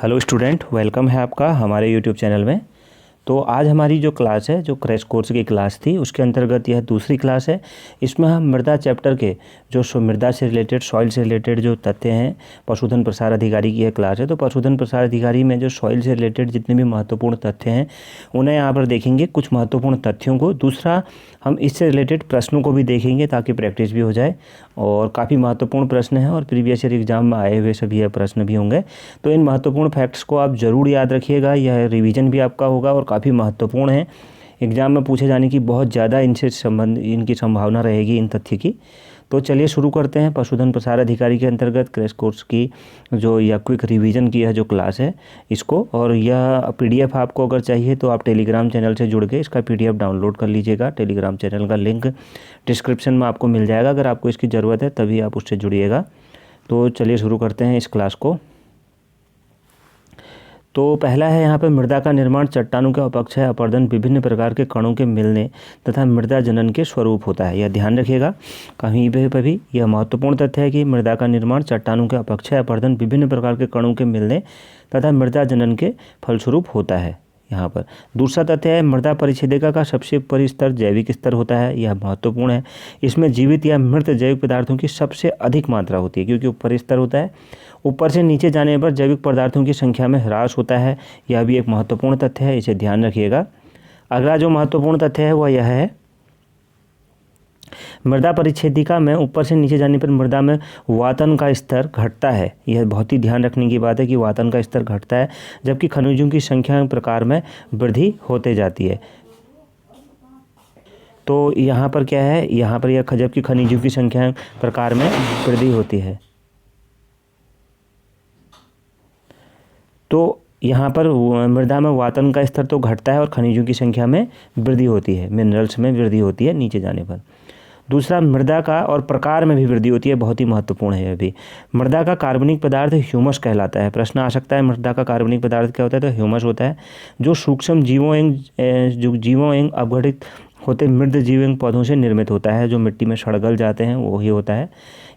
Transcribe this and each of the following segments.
Hello student, welcome है आपका हमारे यूट्यूब चैनल में। तो आज हमारी जो क्लास है, जो क्रैश कोर्स की क्लास थी, उसके अंतर्गत यह दूसरी क्लास है। इसमें हम मृदा चैप्टर के जो मृदा से रिलेटेड, सॉइल से रिलेटेड जो तथ्य हैं, पशुधन प्रसार अधिकारी की यह क्लास है। तो पशुधन प्रसार अधिकारी में जो सॉइल से रिलेटेड जितने भी महत्वपूर्ण तथ्य हैं उन्हें यहाँ पर देखेंगे, कुछ महत्वपूर्ण तथ्यों को। दूसरा, हम इससे रिलेटेड प्रश्नों को भी देखेंगे ताकि प्रैक्टिस भी हो जाए। और काफ़ी महत्वपूर्ण प्रश्न हैं और प्रीवियस ईयर एग्जाम में आए हुए सभी यह प्रश्न भी होंगे। तो इन महत्वपूर्ण फैक्ट्स को आप ज़रूर याद रखिएगा, यह रिवीजन भी आपका होगा और काफ़ी महत्वपूर्ण है। एग्ज़ाम में पूछे जाने की बहुत ज़्यादा इनकी संभावना रहेगी इन तथ्य की। तो चलिए शुरू करते हैं। पशुधन प्रसार अधिकारी के अंतर्गत क्रैश कोर्स की जो या क्विक रिवीजन की है जो क्लास है इसको, और यह पीडीएफ आपको अगर चाहिए तो आप टेलीग्राम चैनल से जुड़ के इसका पीडीएफ डाउनलोड कर लीजिएगा। टेलीग्राम चैनल का लिंक डिस्क्रिप्शन में आपको मिल जाएगा। अगर आपको इसकी ज़रूरत है तभी आप उससे जुड़िएगा। तो चलिए शुरू करते हैं इस क्लास को। तो पहला है यहाँ पे, मृदा का निर्माण चट्टानों के अपक्षय अपरदन विभिन्न प्रकार के कणों के मिलने तथा मृदा जनन के स्वरूप होता है। यह ध्यान रखिएगा, कहीं पे भी यह महत्वपूर्ण तथ्य है कि मृदा का निर्माण चट्टानों के अपक्षय अपरदन विभिन्न प्रकार के कणों के मिलने तथा मृदा जनन के फलस्वरूप होता है। यहाँ पर दूसरा तथ्य है, मृदा परिच्छेदिका का सबसे ऊपरी स्तर जैविक स्तर होता है। यह महत्वपूर्ण है। इसमें जीवित या मृत जैविक पदार्थों की सबसे अधिक मात्रा होती है, क्योंकि ऊपरी स्तर होता है। ऊपर से नीचे जाने पर जैविक पदार्थों की संख्या में ह्रास होता है। यह भी एक महत्वपूर्ण तथ्य है, इसे ध्यान रखिएगा। अगला जो महत्वपूर्ण तथ्य है वह यह है, मृदा परिच्छेदिका में ऊपर से नीचे जाने पर मृदा में वातन का स्तर घटता है। यह बहुत ही ध्यान रखने की बात है कि वातन का स्तर घटता है, जबकि खनिजों की संख्या प्रकार में वृद्धि होते जाती है। तो यहाँ पर क्या है, यहाँ पर यह जबकि खनिजों की संख्या प्रकार में वृद्धि होती है। तो यहाँ पर मृदा में वातन का स्तर तो घटता है और खनिजों की संख्या में वृद्धि होती है, मिनरल्स में वृद्धि होती है नीचे जाने पर। दूसरा, मृदा का और प्रकार में भी वृद्धि होती है, बहुत ही महत्वपूर्ण है यह भी। मृदा का कार्बनिक पदार्थ ह्यूमस कहलाता है। प्रश्न आ सकता है मृदा का कार्बनिक पदार्थ क्या होता है, तो ह्यूमस होता है, जो सूक्ष्म जीवों एवं अपघटित होते मृद जीव एवं पौधों से निर्मित होता है, जो मिट्टी में सड़गल जाते हैं वही होता है।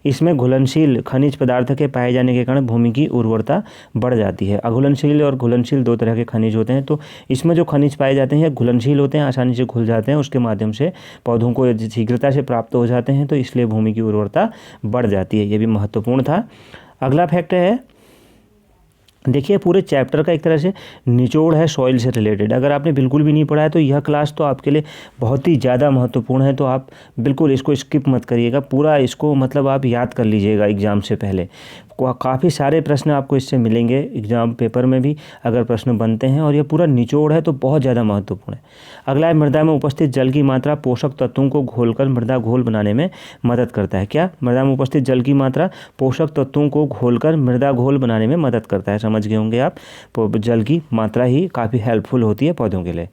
इसमें घुलनशील खनिज पदार्थ के पाए जाने के कारण भूमि की उर्वरता बढ़ जाती है। अघुलनशील और घुलनशील दो तरह के खनिज होते हैं। तो इसमें जो खनिज पाए जाते हैं घुलनशील होते हैं, आसानी से घुल जाते हैं, उसके माध्यम से पौधों को शीघ्रता से प्राप्त हो जाते हैं, तो इसलिए भूमि की उर्वरता बढ़ जाती है। ये भी महत्वपूर्ण था। अगला फैक्ट है, देखिए पूरे चैप्टर का एक तरह से निचोड़ है सॉइल से रिलेटेड। अगर आपने बिल्कुल भी नहीं पढ़ा है तो यह क्लास तो आपके लिए बहुत ही ज़्यादा महत्वपूर्ण है। तो आप बिल्कुल इसको स्किप मत करिएगा, पूरा इसको मतलब आप याद कर लीजिएगा एग्ज़ाम से पहले। काफ़ी सारे प्रश्न आपको इससे मिलेंगे एग्ज़ाम पेपर में भी अगर प्रश्न बनते हैं, और यह पूरा निचोड़ है तो बहुत ज़्यादा महत्वपूर्ण है। अगला है, मृदा में उपस्थित जल की मात्रा पोषक तत्वों को घोलकर मृदा घोल बनाने में मदद करता है। क्या? मृदा में उपस्थित जल की मात्रा पोषक तत्वों को घोलकर मृदा घोल बनाने में मदद करता है। समझ गए होंगे आप, जल की मात्रा ही काफ़ी हेल्पफुल होती है पौधों के लिए।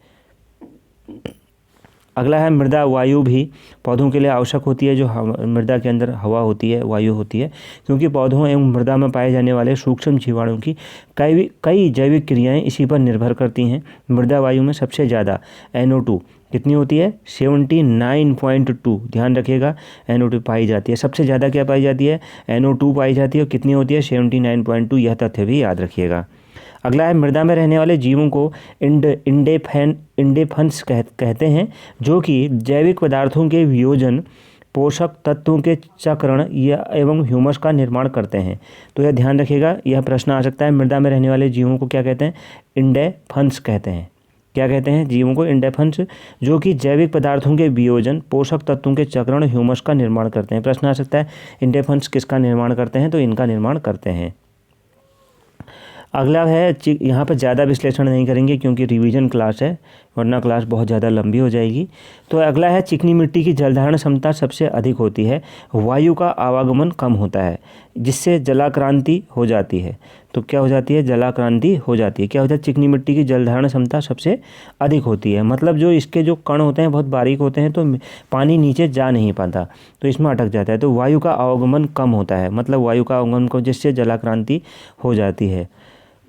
अगला है, मृदा वायु भी पौधों के लिए आवश्यक होती है। जो मृदा के अंदर हवा होती है, वायु होती है, क्योंकि पौधों एवं मृदा में पाए जाने वाले सूक्ष्म जीवाणुओं की कई जैविक क्रियाएं इसी पर निर्भर करती हैं। मृदा वायु में सबसे ज़्यादा NO2 कितनी होती है, 79.2, ध्यान रखिएगा, NO2 पाई जाती है। सबसे ज़्यादा क्या पाई जाती है, NO2 पाई जाती है, और कितनी होती है, 79.2। यह तथ्य भी याद रखिएगा। अगला है, मृदा में रहने वाले जीवों को इंडेफन्स कहते हैं, जो कि जैविक पदार्थों के वियोजन, पोषक तत्वों के चक्रण या एवं ह्यूमस का निर्माण करते हैं। तो यह ध्यान रखिएगा, यह प्रश्न आ सकता है, मृदा में रहने वाले जीवों को क्या कहते हैं, इंडेफन्स कहते हैं। क्या कहते हैं, जीवों को इंडेफन्स, जो कि जैविक पदार्थों के वियोजन, पोषक तत्वों के चक्रण, ह्यूमस का निर्माण करते हैं। प्रश्न आ सकता है, इंडेफन्स किसका निर्माण करते हैं, तो इनका निर्माण करते हैं। अगला है, यहाँ पर ज़्यादा विश्लेषण नहीं करेंगे क्योंकि रिवीजन क्लास है, वरना क्लास बहुत ज़्यादा लंबी हो जाएगी। तो अगला है, चिकनी मिट्टी की जलधारण क्षमता सबसे अधिक होती है, वायु का आवागमन कम होता है, जिससे जलाक्रांति हो जाती है। तो क्या हो जाती है, जलाक्रांति हो जाती है। क्या होता है, चिकनी मिट्टी की जलधारण क्षमता सबसे अधिक होती है, मतलब जो इसके जो कण होते हैं बहुत बारीक होते हैं, तो पानी नीचे जा नहीं पाता, तो इसमें अटक जाता है। तो वायु का आवागमन कम होता है, मतलब वायु का आवागमन को, जिससे जलाक्रांति हो जाती है।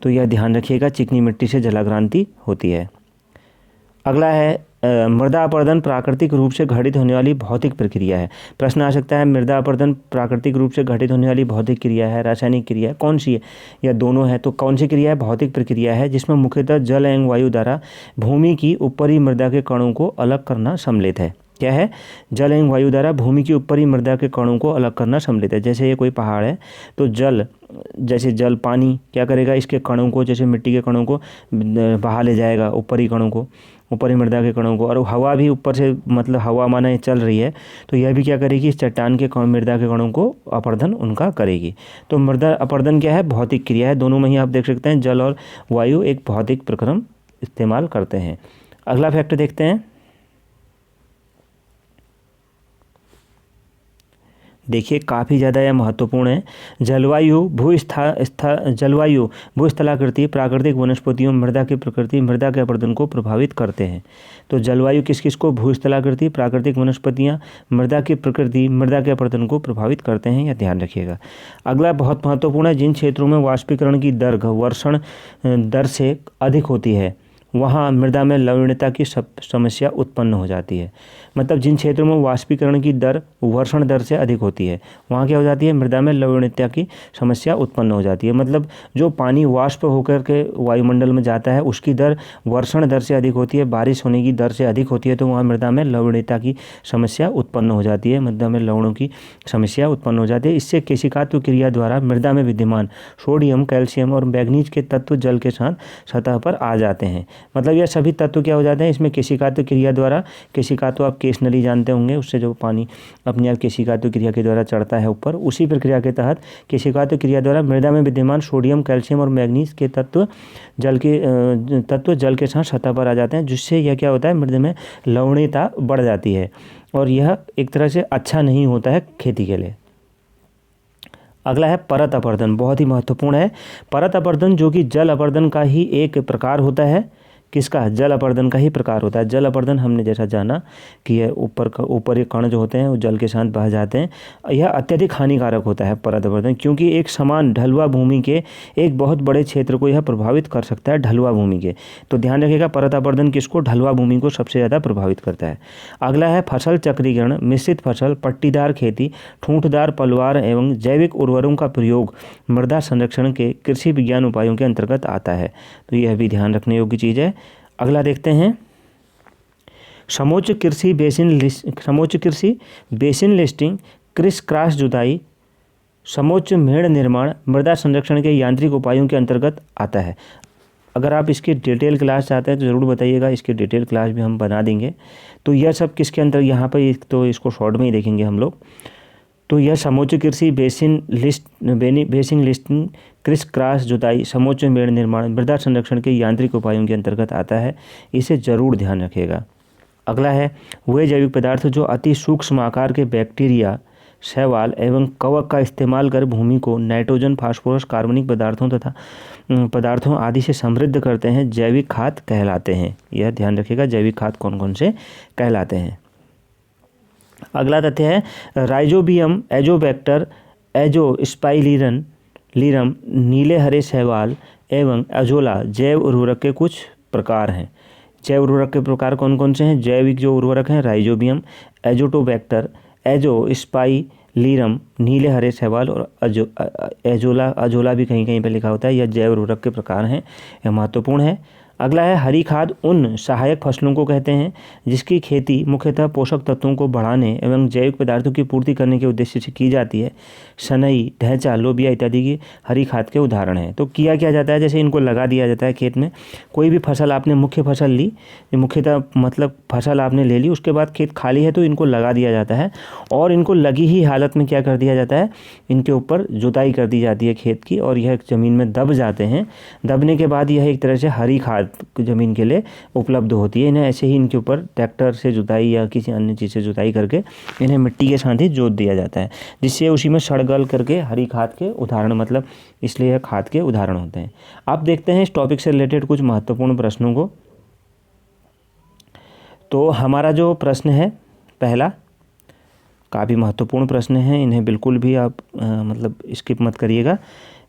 तो यह ध्यान रखिएगा, चिकनी मिट्टी से जलाक्रांति होती है। अगला है मृदा अपरदन प्राकृतिक रूप से घटित होने वाली भौतिक प्रक्रिया है। प्रश्न आ सकता है मृदा अपरदन प्राकृतिक रूप से घटित होने वाली भौतिक क्रिया है, रासायनिक क्रिया है, कौन सी है या दोनों है? तो कौन सी क्रिया है? भौतिक प्रक्रिया है जिसमें मुख्यतः जल एवं वायु द्वारा भूमि की ऊपरी मृदा के कणों को अलग करना सम्मिलित है। क्या है? जल एवं वायु द्वारा भूमि की ऊपरी मृदा के कणों को अलग करना सम्मिलित है। जैसे ये कोई पहाड़ है तो जल पानी क्या करेगा, इसके कणों को, जैसे मिट्टी के कणों को बहा ले जाएगा, ऊपरी कणों को, ऊपरी मृदा के कणों को। और हवा भी ऊपर से, मतलब हवा माना चल रही है तो यह भी क्या करेगी, इस चट्टान के मृदा के कणों को अपरदन उनका करेगी। तो मृदा अपरदन क्या है? भौतिक क्रिया है। दोनों में ही आप देख सकते हैं जल और वायु एक भौतिक प्रक्रम इस्तेमाल करते हैं। अगला फैक्ट देखते हैं। देखिए काफ़ी ज़्यादा यह महत्वपूर्ण है। जलवायु भूस्थलाकृति प्राकृतिक वनस्पतियों मृदा की प्रकृति मृदा के अपरदन को प्रभावित करते हैं। तो जलवायु किस किस को? भूस्थलाकृति प्राकृतिक वनस्पतियाँ मृदा की प्रकृति मृदा के अपरदन को प्रभावित करते हैं, यह ध्यान रखिएगा। अगला बहुत महत्वपूर्ण है, जिन क्षेत्रों में वाष्पीकरण की दर वर्षण दर से अधिक होती है वहाँ मृदा में लवणीयता की समस्या उत्पन्न हो जाती है। मतलब जिन क्षेत्रों में वाष्पीकरण की दर वर्षण दर से अधिक होती है वहाँ क्या हो जाती है, मृदा में लवणीयता की समस्या उत्पन्न हो जाती है। मतलब जो पानी वाष्प होकर के वायुमंडल में जाता है उसकी दर वर्षण दर से अधिक होती है, बारिश होने की दर से अधिक होती है, तो वहाँ मृदा में लवणीयता की समस्या उत्पन्न हो जाती है, मृदा में लवणों की समस्या उत्पन्न हो जाती है। इससे केशिकात्व क्रिया द्वारा मृदा में विद्यमान सोडियम, कैल्शियम और मैग्नीज के तत्व जल के साथ सतह पर आ जाते हैं। मतलब यह सभी तत्व क्या हो जाते हैं इसमें केशिकात्व क्रिया द्वारा। केशिकात्व आप केश नली जानते होंगे, उससे जो पानी अपने आप केशिकात्व क्रिया के द्वारा चढ़ता है ऊपर, उसी प्रक्रिया के तहत केशिकात्व क्रिया द्वारा मृदा में विद्यमान सोडियम, कैल्शियम और मैग्नीज के तत्व जल के साथ सतह पर आ जाते हैं, जिससे यह क्या होता है, मृदा में लवणीयता बढ़ जाती है और यह एक तरह से अच्छा नहीं होता है खेती के लिए। अगला है परत अपरदन, बहुत ही महत्वपूर्ण है। परत अपरदन जो कि जल अपरदन का ही एक प्रकार होता है। किसका? जल अपरदन का ही प्रकार होता है। जल अपरदन हमने जैसा जाना कि यह ऊपर के कण जो होते हैं वो जल के साथ बह जाते हैं। यह अत्यधिक हानिकारक होता है परत अपरदन, क्योंकि एक समान ढलुआ भूमि के एक बहुत बड़े क्षेत्र को यह प्रभावित कर सकता है, ढलुआ भूमि के। तो ध्यान रखिएगा परत अपरदन किसको? ढलुआ भूमि को सबसे ज़्यादा प्रभावित करता है। अगला है फसल चक्रीकरण, मिश्रित फसल, पट्टीदार खेती, ठूंठदार पलवार एवं जैविक उर्वरकों का प्रयोग मृदा संरक्षण के कृषि विज्ञान उपायों के अंतर्गत आता है। तो यह भी ध्यान रखने योग्य चीज़ है। अगला देखते हैं समोच्च कृषि बेसिन लिस्टिंग, क्रिस क्रॉस जुताई, समोच्च मेड़ निर्माण मृदा संरक्षण के यांत्रिक उपायों के अंतर्गत आता है। अगर आप इसकी डिटेल क्लास चाहते हैं तो ज़रूर बताइएगा, इसकी डिटेल क्लास भी हम बना देंगे। तो यह सब किसके अंदर, यहाँ पर तो इसको शॉर्ट में ही देखेंगे हम लोग। तो यह समोच्च कृषि बेसिन लिस्टिंग, क्रिस क्रॉस जुताई, समोच्च मेड़ निर्माण मृदा संरक्षण के यांत्रिक उपायों के अंतर्गत आता है, इसे जरूर ध्यान रखिएगा। अगला है वे जैविक पदार्थ जो अति सूक्ष्म आकार के बैक्टीरिया, शैवाल एवं कवक का इस्तेमाल कर भूमि को नाइट्रोजन, फास्फोरस, कार्बनिक पदार्थों आदि से समृद्ध करते हैं, जैविक खाद कहलाते हैं। यह ध्यान रखिएगा जैविक खाद कौन कौन से कहलाते हैं। अगला तथ्य है राइजोबियम, एजोबैक्टर, एजोस्पाइरिलम, नीले हरे शैवाल एवं अजोला जैव उर्वरक के कुछ प्रकार हैं। जैव उर्वरक के प्रकार कौन कौन से हैं? जैविक जो उर्वरक हैं राइजोबियम, एजोटोबैक्टर, एजोस्पाइरिलम, नीले हरे शैवाल और अजोला भी कहीं कहीं पर लिखा होता है, यह जैव उर्वरक के प्रकार हैं, यह महत्वपूर्ण है। अगला है हरी खाद उन सहायक फसलों को कहते हैं जिसकी खेती मुख्यतः पोषक तत्वों को बढ़ाने एवं जैविक पदार्थों की पूर्ति करने के उद्देश्य से की जाती है। सनई, ढैंचा, लोबिया इत्यादि की हरी खाद के उदाहरण हैं। तो किया क्या जाता है, जैसे इनको लगा दिया जाता है खेत में। कोई भी फसल आपने मुख्य फसल ली, मुख्यतः मतलब फसल आपने ले ली, उसके बाद खेत खाली है तो इनको लगा दिया जाता है और इनको लगी ही हालत में क्या कर दिया जाता है, इनके ऊपर जुताई कर दी जाती है खेत की और यह ज़मीन में दब जाते हैं। दबने के बाद यह एक तरह से हरी खाद ज़मीन के लिए उपलब्ध होती है। इन्हें ऐसे ही इनके ऊपर ट्रैक्टर से जुताई या किसी अन्य चीज़ से जुताई करके इन्हें मिट्टी के साथ ही जोत दिया जाता है, जिससे उसी में सड़गल करके हरी खाद के उदाहरण, मतलब इसलिए यह खाद के उदाहरण होते हैं। अब देखते हैं इस टॉपिक से रिलेटेड कुछ महत्वपूर्ण प्रश्नों को। तो हमारा जो प्रश्न है पहला, काफ़ी महत्वपूर्ण प्रश्न है, इन्हें बिल्कुल भी आप मतलब स्किप मत करिएगा,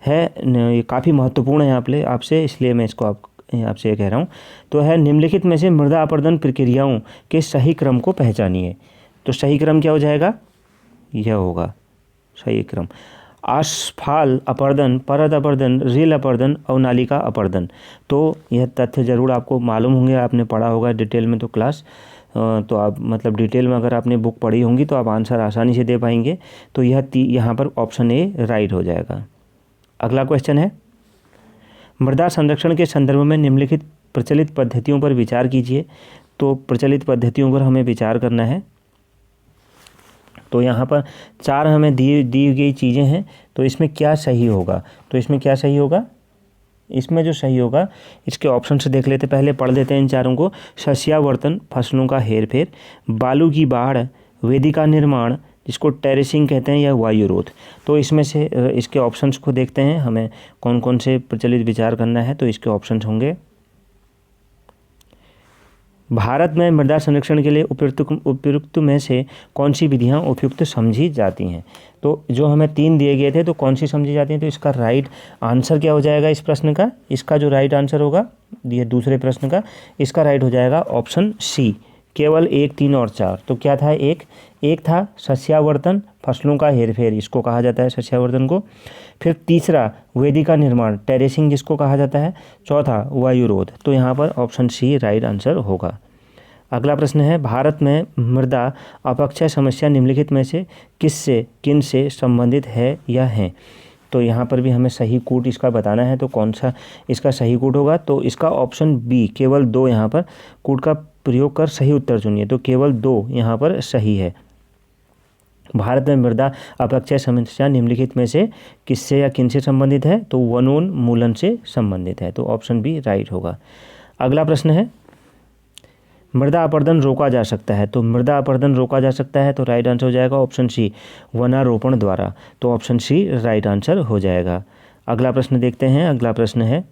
है ये काफ़ी महत्वपूर्ण है आपसे, इसलिए मैं इसको आपसे ये कह रहा हूँ। तो है निम्नलिखित में से मृदा अपरदन प्रक्रियाओं के सही क्रम को पहचानिए। तो सही क्रम क्या हो जाएगा, यह होगा सही क्रम। आस्फाल अपरदन, परत अपरदन, रेल अपरदन और नालिका अपरदन। तो यह तथ्य ज़रूर आपको मालूम होंगे, आपने पढ़ा होगा डिटेल में तो क्लास, तो आप मतलब डिटेल में अगर आपने बुक पढ़ी होंगी तो आप आंसर आसानी से दे पाएंगे। तो यह यहाँ पर ऑप्शन ए राइट हो जाएगा। अगला क्वेश्चन है, मृदा संरक्षण के संदर्भ में निम्नलिखित प्रचलित पद्धतियों पर विचार कीजिए। तो प्रचलित पद्धतियों पर हमें विचार करना है। तो यहाँ पर 4 हमें दी गई चीज़ें हैं, तो इसमें क्या सही होगा, तो इसमें क्या सही होगा, इसमें जो सही होगा इसके ऑप्शन से देख लेते, पहले पढ़ देते हैं इन चारों को। सस्यावर्तन, फसलों का हेरफेर, बालू की बाढ़, वेदिका निर्माण जिसको टेरेसिंग कहते हैं, या वायुरोध। तो इसमें से इसके ऑप्शंस को देखते हैं, हमें कौन कौन से प्रचलित विचार करना है। तो इसके ऑप्शंस होंगे, भारत में मृदा संरक्षण के लिए उपयुक्त में से कौन सी विधियां उपयुक्त समझी जाती हैं। तो जो हमें 3 दिए गए थे, तो कौन सी समझी जाती हैं, तो इसका राइट आंसर क्या हो जाएगा इस प्रश्न का, इसका जो राइट आंसर होगा ये दूसरे प्रश्न का, इसका राइट हो जाएगा ऑप्शन सी, केवल 1, 3 और 4। तो क्या था, एक था सस्यावर्तन, फसलों का हेरफेर, इसको कहा जाता है सस्यावर्तन को। फिर तीसरा वेदिका निर्माण, टेरेसिंग जिसको कहा जाता है। चौथा वायुरोध। तो यहाँ पर ऑप्शन सी राइट आंसर होगा। अगला प्रश्न है, भारत में मृदा अपक्षय समस्या निम्नलिखित में से किन से संबंधित है या हैं। तो यहाँ पर भी हमें सही कूट इसका बताना है, तो कौन सा इसका सही कूट होगा। तो इसका ऑप्शन बी, केवल 2 यहाँ पर कूट का प्रयोग कर सही उत्तर चुनिए। तो केवल 2 यहाँ पर सही है। भारत में मृदा अपक्षय समस्या निम्नलिखित में से किससे या किन से संबंधित है, तो वनोन्मूलन से संबंधित है। तो ऑप्शन बी राइट होगा। अगला प्रश्न है, मृदा अपरदन रोका जा सकता है। तो मृदा अपरदन रोका जा सकता है, तो राइट आंसर हो जाएगा ऑप्शन सी, वनारोपण द्वारा। तो ऑप्शन सी राइट आंसर हो जाएगा। अगला प्रश्न देखते हैं। अगला प्रश्न है,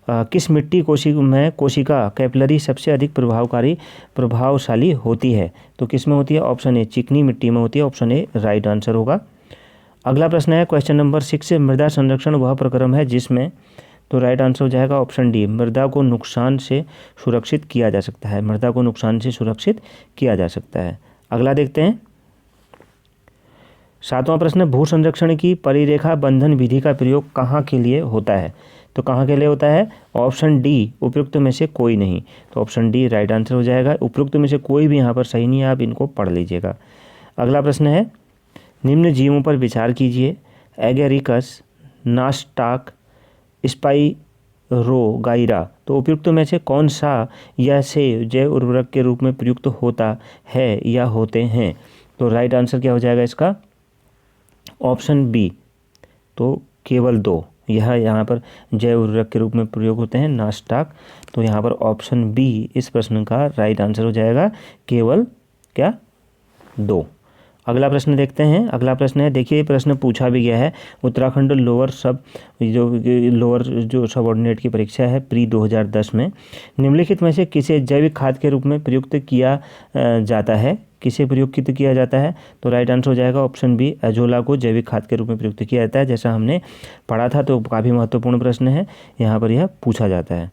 किस मिट्टी कोशिका कैपिलरी सबसे अधिक प्रभावशाली होती है। तो किस में होती है, ऑप्शन ए चिकनी मिट्टी में होती है। ऑप्शन ए राइट आंसर होगा। अगला प्रश्न है, क्वेश्चन नंबर 6, मृदा संरक्षण वह प्रक्रम है जिसमें, तो राइट आंसर हो जाएगा ऑप्शन डी, मृदा को नुकसान से सुरक्षित किया जा सकता है। मृदा को नुकसान से सुरक्षित किया जा सकता है। अगला देखते हैं। 7वां प्रश्न, भू संरक्षण की परिरेखा बंधन विधि का प्रयोग कहाँ के लिए होता है। तो कहाँ के लिए होता है, ऑप्शन डी उपयुक्त में से कोई नहीं। तो ऑप्शन डी राइट आंसर हो जाएगा। उपयुक्त में से कोई भी यहाँ पर सही नहीं है, आप इनको पढ़ लीजिएगा। अगला प्रश्न है, निम्न जीवों पर विचार कीजिए। Agaricus, Nostoc, Spirogyra. तो उपयुक्त में से कौन सा या से जैव उर्वरक के रूप में प्रयुक्त होता है या होते हैं। तो राइट आंसर क्या हो जाएगा इसका, ऑप्शन बी, तो केवल 2 यह यहाँ पर जैव उर्वरक के रूप में प्रयोग होते हैं, नास्टाक। तो यहाँ पर ऑप्शन बी इस प्रश्न का राइट आंसर हो जाएगा, केवल क्या 2। अगला प्रश्न देखते हैं। अगला प्रश्न है, देखिए प्रश्न पूछा भी गया है, उत्तराखंड लोअर जो सबऑर्डिनेट की परीक्षा है प्री 2010 में, निम्नलिखित में से किसे जैविक खाद के रूप में प्रयुक्त किया जाता है, किसे प्रयुक्त किया जाता है। तो राइट आंसर हो जाएगा ऑप्शन बी, अजोला को जैविक खाद के रूप में प्रयुक्त किया जाता है। जैसा हमने पढ़ा था, तो काफ़ी महत्वपूर्ण प्रश्न है, यहाँ पर यह पूछा जाता है।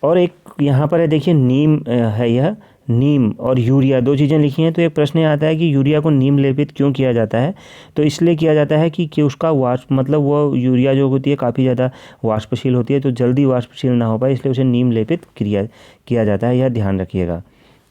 और एक यहाँ पर है, देखिए नीम है, यह नीम और यूरिया 2 चीज़ें लिखी हैं। तो एक प्रश्न आता है कि यूरिया को नीम लेपित क्यों किया जाता है। तो इसलिए किया जाता है कि उसका वाष्प, मतलब वो यूरिया जो होती है काफ़ी ज़्यादा वाष्पशील होती है, तो जल्दी वाष्पशील ना हो पाए, इसलिए उसे नीम लेपित किया जाता है, यह ध्यान रखिएगा।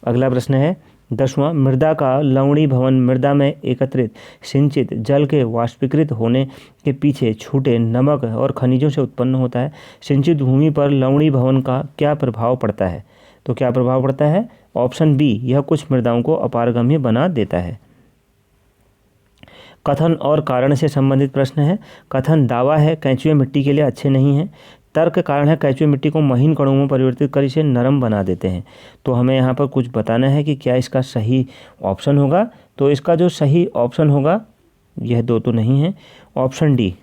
अगला प्रश्न है 10वां, मृदा का लवणी भवन मृदा में एकत्रित सिंचित जल के वाष्पीकृत होने के पीछे छूटे नमक और खनिजों से उत्पन्न होता है। सिंचित भूमि पर लवणी भवन का क्या प्रभाव पड़ता है। तो क्या प्रभाव पड़ता है, ऑप्शन बी, यह कुछ मृदाओं को अपारगम्य बना देता है। कथन और कारण से संबंधित प्रश्न है। कथन दावा है कैंचुए मिट्टी के लिए अच्छे नहीं हैं। तर्क कारण है कैंचुए मिट्टी को महीन कणों में परिवर्तित कर इसे नरम बना देते हैं। तो हमें यहाँ पर कुछ बताना है कि क्या इसका सही ऑप्शन होगा। तो इसका जो सही ऑप्शन होगा, यह 2 तो नहीं है, ऑप्शन डी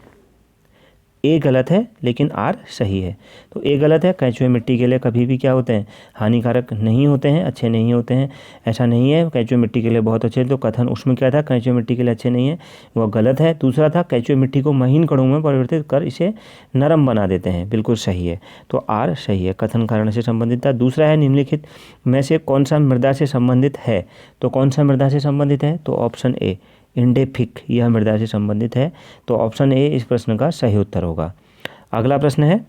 ए गलत है लेकिन आर सही है। तो ए गलत है, केंचुए मिट्टी के लिए कभी भी क्या होते हैं, हानिकारक नहीं होते हैं, अच्छे नहीं होते हैं, ऐसा नहीं है। केंचुए मिट्टी के लिए बहुत अच्छे हैं, तो कथन उसमें क्या था, केंचुए मिट्टी के लिए अच्छे नहीं है, वह गलत है। दूसरा था, केंचुए मिट्टी को महीन कणों में परिवर्तित कर इसे नरम बना देते हैं, बिल्कुल सही है। तो आर सही है, कथन कारण से संबंधित था। दूसरा है, निम्नलिखित में से कौन सा मृदा से संबंधित है। तो कौन सा मृदा से संबंधित है, तो ऑप्शन ए इंडेफिक, यह मृदा से संबंधित है। तो ऑप्शन ए इस प्रश्न का सही उत्तर होगा। अगला प्रश्न है,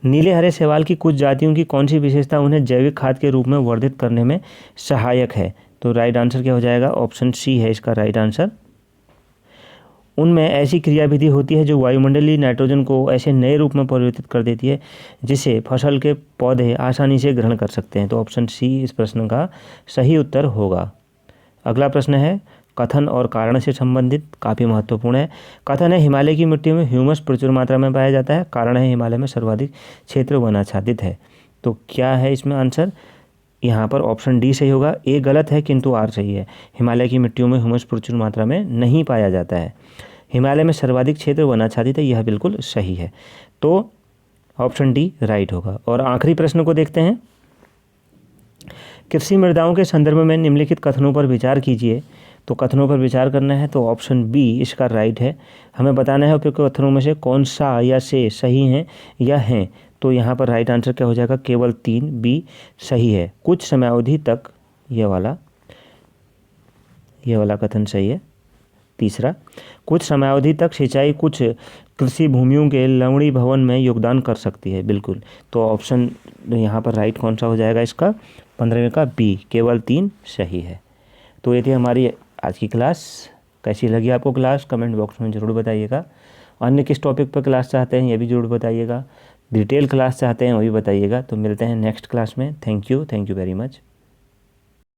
नीले हरे शैवाल की कुछ जातियों की कौन सी विशेषता उन्हें जैविक खाद के रूप में वर्धित करने में सहायक है। तो राइट आंसर क्या हो जाएगा, ऑप्शन सी है इसका राइट आंसर। उनमें ऐसी क्रियाविधि होती है जो वायुमंडलीय नाइट्रोजन को ऐसे नए रूप में परिवर्तित कर देती है जिसे फसल के पौधे आसानी से ग्रहण कर सकते हैं। तो ऑप्शन सी इस प्रश्न का सही उत्तर होगा। अगला प्रश्न है, कथन और कारण से संबंधित, काफ़ी महत्वपूर्ण है। कथन है, हिमालय की मिट्टी में ह्यूमस प्रचुर मात्रा में पाया जाता है। कारण है, हिमालय में सर्वाधिक क्षेत्र वनाच्छादित है। तो क्या है इसमें आंसर, यहाँ पर ऑप्शन डी सही होगा। ए गलत है किंतु आर सही है। हिमालय की मिट्टियों में ह्यूमस प्रचुर मात्रा में नहीं पाया जाता है। हिमालय में सर्वाधिक क्षेत्र वनाच्छादित है, यह बिल्कुल सही है। तो ऑप्शन डी राइट होगा। और आखिरी प्रश्न को देखते हैं, कृषि मृदाओं के संदर्भ में निम्नलिखित कथनों पर विचार कीजिए। तो कथनों पर विचार करना है, तो ऑप्शन बी इसका राइट है। हमें बताना है उपयुक्त कथनों में से कौन सा या से सही हैं या हैं। तो यहाँ पर राइट आंसर क्या हो जाएगा, केवल 3 बी सही है। कुछ समयावधि तक, ये वाला कथन सही है। तीसरा, कुछ समयावधि तक सिंचाई कुछ कृषि भूमियों के लवणी भवन में योगदान कर सकती है, बिल्कुल। तो ऑप्शन यहाँ पर राइट कौन सा हो जाएगा इसका, 15वें का बी, केवल 3 सही है। तो ये थी हमारी आज की क्लास। कैसी लगी आपको क्लास, कमेंट बॉक्स में ज़रूर बताइएगा। अन्य किस टॉपिक पर क्लास चाहते हैं ये भी ज़रूर बताइएगा। डिटेल क्लास चाहते हैं वो भी बताइएगा। तो मिलते हैं नेक्स्ट क्लास में। Thank you very much.